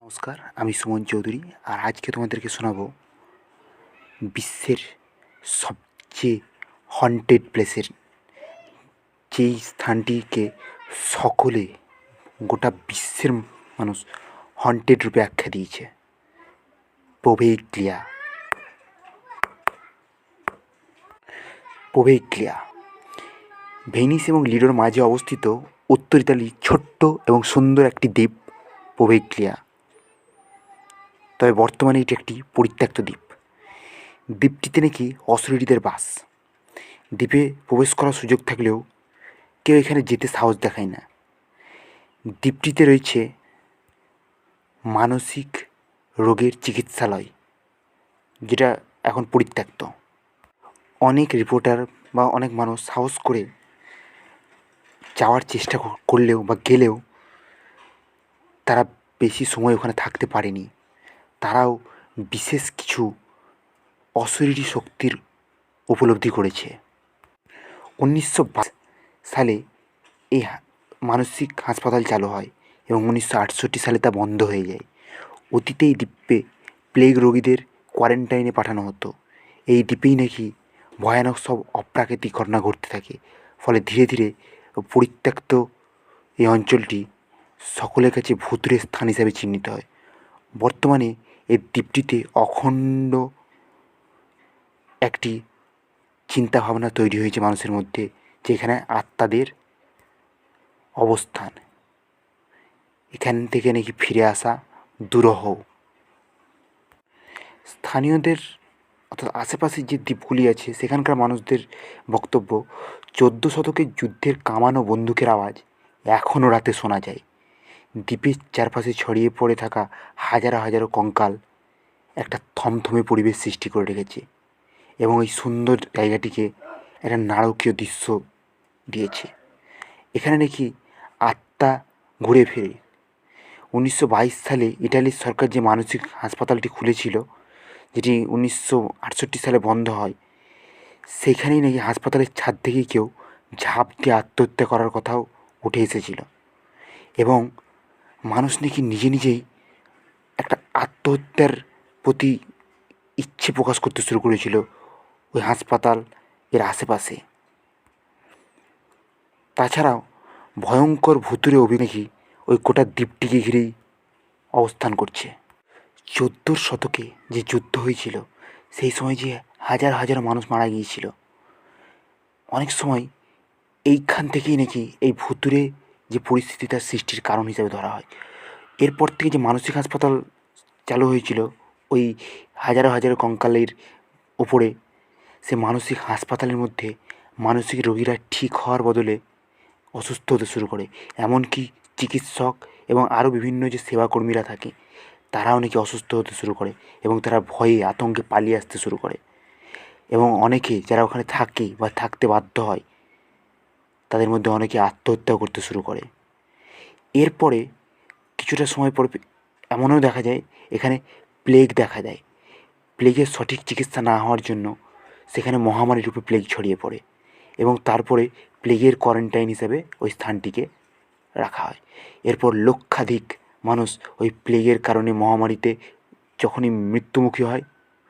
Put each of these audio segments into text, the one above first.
নমস্কার, আমি সুমন চৌধুরী। আর আজকে তোমাদেরকে শোনাবো বিশ্বের সবচেয়ে হন্টেড প্লেসের যেই স্থানটিকে সকলে গোটা বিশ্বের মানুষ হন্টেড রূপে আখ্যা দিয়েছে, পোভেগলিয়া। পোভেগলিয়া ভেনিস এবং লিডোর মাঝে অবস্থিত উত্তর ইতালির ছোট্ট এবং সুন্দর একটি দ্বীপ পোভেগলিয়া। তবে বর্তমানে এটি একটি পরিত্যক্ত দ্বীপ। দ্বীপটিতে নাকি অশরীরীদের বাস। দ্বীপে প্রবেশ করার সুযোগ থাকলেও কেউ এখানে যেতে সাহস দেখায় না। দ্বীপটিতে রয়েছে মানসিক রোগের চিকিৎসালয়, যেটা এখন পরিত্যক্ত। অনেক রিপোর্টার বা অনেক মানুষ সাহস করে যাওয়ার চেষ্টা করলেও বা গেলেও তারা বেশি সময় ওখানে থাকতে পারেনি। তারাও বিশেষ কিছু অশরীরী শক্তির উপলব্ধি করেছে। 1922 সালে এই মানসিক হাসপাতাল চালু হয় এবং 1968 সালে তা বন্ধ হয়ে যায়। অতীতে এই দ্বীপে প্লেগ রোগীদের কোয়ারেন্টাইনে পাঠানো হতো। এই দ্বীপেই নাকি ভয়ানক সব অপ্রাকৃতিক ঘটনা ঘটতে থাকে। ফলে ধীরে ধীরে পরিত্যক্ত এই অঞ্চলটি সকলের কাছে ভূতুড়ে স্থান হিসাবে চিহ্নিত হয়। বর্তমানে এই দ্বীপটিতে অখণ্ড একটি চিন্তাভাবনা তৈরি হয়েছে মানুষের মধ্যে, যেখানে আত্মাদের অবস্থান। এখান থেকে নাকি ফিরে আসা দুরূহ। স্থানীয়দের অর্থাৎ আশেপাশের যে দ্বীপগুলি আছে সেখানকার মানুষদের বক্তব্য, 14 শতকের যুদ্ধের কামান ও বন্দুকের আওয়াজ এখনও রাতে শোনা যায়। দ্বীপের চারপাশে ছড়িয়ে পড়ে থাকা হাজারো হাজারো কঙ্কাল একটা থমথমে পরিবেশ সৃষ্টি করে রেখেছে এবং এই সুন্দর জায়গাটিকে একটা নারকীয় দৃশ্য দিয়েছে। এখানে নাকি আত্মা ঘুরে ফেরে। 1922 সালে ইটালির সরকার যে মানসিক হাসপাতালটি খুলেছিল, যেটি 1968 সালে বন্ধ হয়, সেখানেই নাকি হাসপাতালের ছাদ থেকে কেউ ঝাঁপ দিয়ে আত্মহত্যা করার কথাও উঠে এসেছিল এবং মানুষ নাকি নিজে নিজেই একটা আত্মহত্যার প্রতি ইচ্ছে প্রকাশ করতে শুরু করেছিল ওই হাসপাতাল এর আশেপাশে। তাছাড়াও ভয়ঙ্কর ভুতুড়ে অভিনয় ওই গোটা দ্বীপটিকে ঘিরেই অবস্থান করছে। 14 শতকে যে যুদ্ধ হয়েছিল, সেই সময় যে হাজার হাজার মানুষ মারা গিয়েছিল, অনেক সময় এইখান থেকেই নাকি এই ভুতুড়ে যে পরিস্থিতি তার সৃষ্টির কারণ হিসেবে ধরা হয়। এরপর থেকে যে মানসিক হাসপাতাল চালু হয়েছিল ওই হাজারো হাজারো কঙ্কালের উপরে, সে মানসিক হাসপাতালের মধ্যে মানসিক রোগীরা ঠিক হওয়ার বদলে অসুস্থ হতে শুরু করে। এমনকি চিকিৎসক এবং আরও বিভিন্ন যে সেবাকর্মীরা থাকে তারাও নাকি অসুস্থ হতে শুরু করে এবং তারা ভয়ে আতঙ্কে পালিয়ে আসতে শুরু করে এবং অনেকে যারা ওখানে থাকে বা থাকতে বাধ্য হয় তাদের মধ্যে অনেকে আত্মহত্যাও করতে শুরু করে। এরপরে কিছুটা সময় পরে এমনও দেখা যায় এখানে প্লেগ দেখা দেয়। প্লেগের সঠিক চিকিৎসা না হওয়ার জন্য সেখানে মহামারী রূপে প্লেগ ছড়িয়ে পড়ে এবং তারপরে প্লেগের কোয়ারেন্টাইন হিসেবে ওই স্থানটিকে রাখা হয়। এরপর লক্ষাধিক মানুষ ওই প্লেগের কারণে মহামারীতে যখনই মৃত্যুমুখী হয়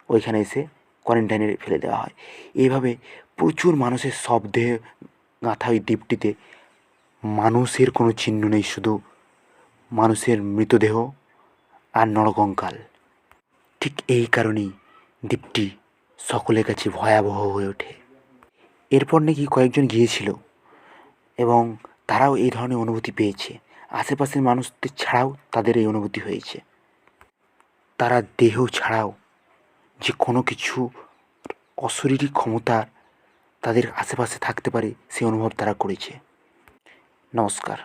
ওইখানে এসে কোয়ারেন্টাইনে ফেলে দেওয়া হয়। এইভাবে প্রচুর মানুষের শবদেহে গাঁথা ওই দ্বীপটিতে মানুষের কোনো চিহ্ন নেই, শুধু মানুষের মৃতদেহ আর নরকঙ্কাল। ঠিক এই কারণেই দ্বীপটি সকলের কাছে ভয়াবহ হয়ে ওঠে। এরপর নাকি কয়েকজন গিয়েছিল এবং তারাও এই ধরনের অনুভূতি পেয়েছে। আশেপাশের মানুষদের ছাড়াও তাদের এই অনুভূতি হয়েছে। তারা দেহ ছাড়াও যে কোনো কিছু অশরীরী ক্ষমতা তাদের আশেপাশে থাকতে পারে, সেই অনুভব তারা করেছে। নমস্কার।